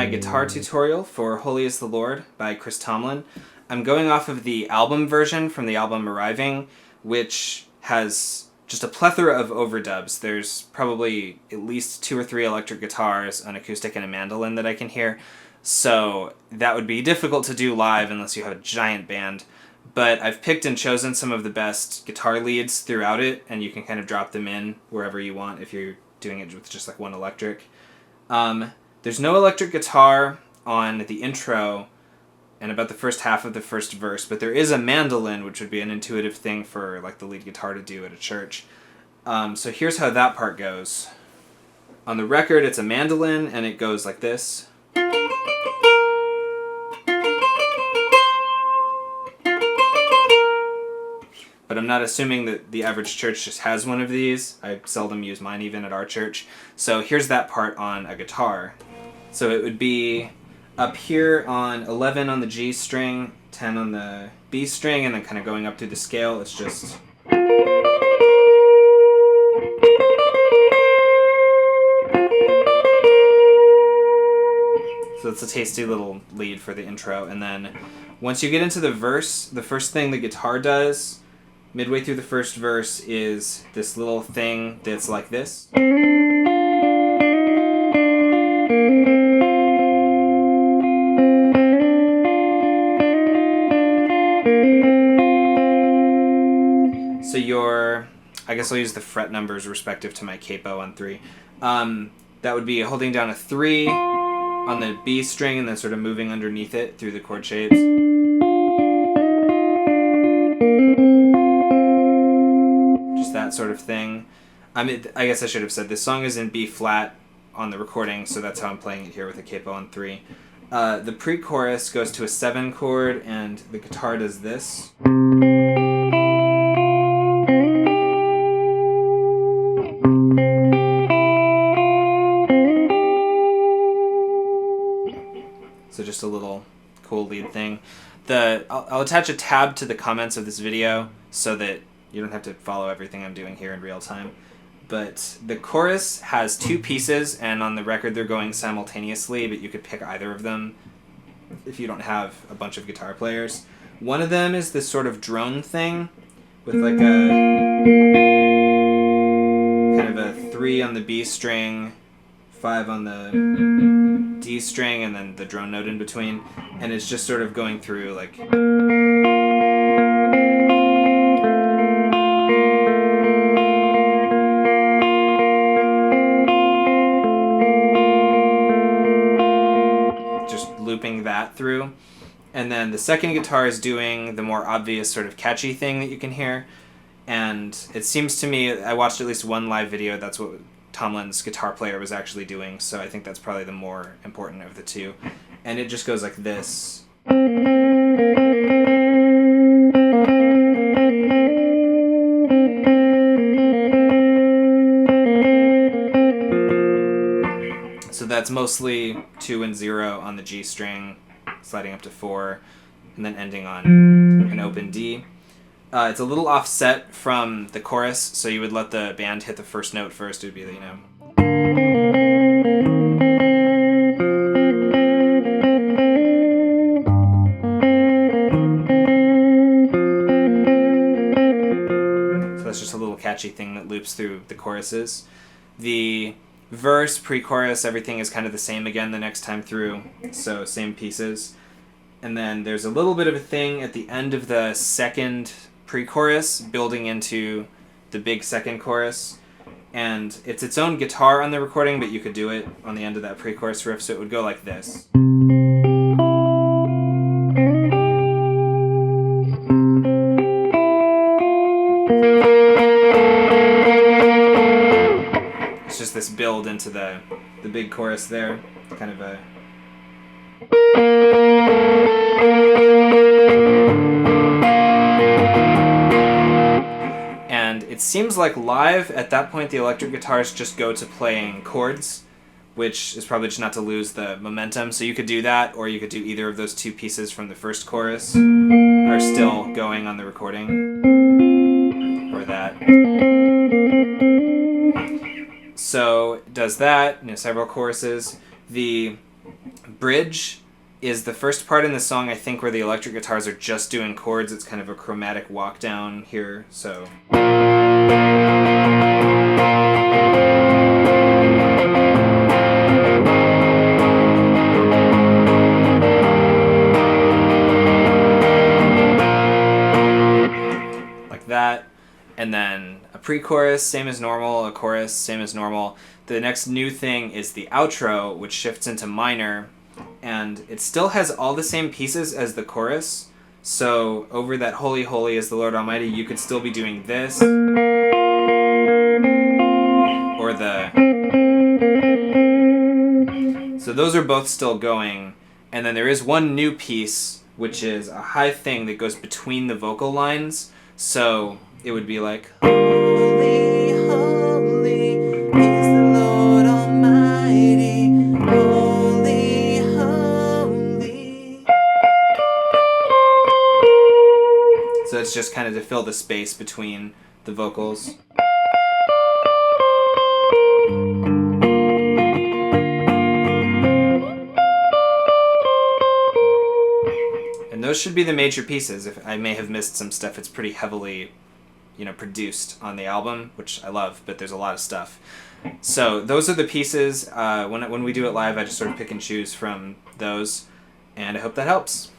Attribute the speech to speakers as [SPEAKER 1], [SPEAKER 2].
[SPEAKER 1] guitar tutorial for Holy is the Lord by Chris Tomlin. I'm going off of the album version from the album Arriving, which has just a plethora of overdubs. There's probably at least 2 or 3 electric guitars, an acoustic, and a mandolin that I can hear. So that would be difficult to do live unless you have a giant band. But I've picked and chosen some of the best guitar leads throughout it, and you can kind of drop them in wherever you want if you're doing it with just like one electric. There's no electric guitar on the intro and about the first half of the first verse, but there is a mandolin, which would be an intuitive thing for like the lead guitar to do at a church. So here's how that part goes. On the record, it's a mandolin, and it goes like this. But I'm not assuming that the average church just has one of these. I seldom use mine even at our church. So here's that part on a guitar. So it would be up here on 11 on the G string, 10 on the B string, and then kind of going up through the scale. It's just... So it's a tasty little lead for the intro. And then once you get into the verse, the first thing the guitar does midway through the first verse is this little thing that's like this. So I guess I'll use the fret numbers respective to my capo on 3. That would be holding down a 3 on the B string and then sort of moving underneath it through the chord shapes. Just that sort of thing. I guess I should have said this song is in B flat on the recording, so that's how I'm playing it here with a capo on 3. The pre-chorus goes to a 7 chord, and the guitar does this. So just a little cool lead thing. I'll attach a tab to the comments of this video so that you don't have to follow everything I'm doing here in real time. But the chorus has 2 pieces, and on the record they're going simultaneously, but you could pick either of them if you don't have a bunch of guitar players. One of them is this sort of drone thing with like a kind of a 3 on the B string, 5 on the D string, and then the drone note in between, and it's just sort of going through like... just looping that through. And then the second guitar is doing the more obvious sort of catchy thing that you can hear, and it seems to me, I watched at least one live video, that's what Tomlin's guitar player was actually doing, so I think that's probably the more important of the 2. And it just goes like this. So that's mostly 2 and 0 on the G string, sliding up to 4, and then ending on an open D. It's a little offset from the chorus, so you would let the band hit the first note first. It would be, you know... So that's just a little catchy thing that loops through the choruses. The verse, pre-chorus, everything is kind of the same again the next time through, so same pieces. And then there's a little bit of a thing at the end of the second pre-chorus building into the big second chorus, and it's its own guitar on the recording, but you could do it on the end of that pre-chorus riff, so it would go like this. It's just this build into the big chorus there, kind of a... And it seems like live, at that point, the electric guitars just go to playing chords, which is probably just not to lose the momentum. So you could do that, or you could do either of those 2 pieces from the first chorus are still going on the recording, or that. So it does that, several choruses. The Bridge is the first part in the song, I think, where the electric guitars are just doing chords. It's kind of a chromatic walk down here, so... like that. And then a pre-chorus, same as normal, a chorus, same as normal. The next new thing is the outro, which shifts into minor, and it still has all the same pieces as the chorus. So over that Holy, Holy is the Lord Almighty, you could still be doing this, or the... So those are both still going, and then there is one new piece, which is a high thing that goes between the vocal lines. So it would be like, Holy, holy is the Lord Almighty, holy, holy. So it's just kind of to fill the space between the vocals. And those should be the major pieces. If I may have missed some stuff, it's pretty heavily, produced on the album, which I love, but there's a lot of stuff. So those are the pieces. When we do it live, I just sort of pick and choose from those, and I hope that helps.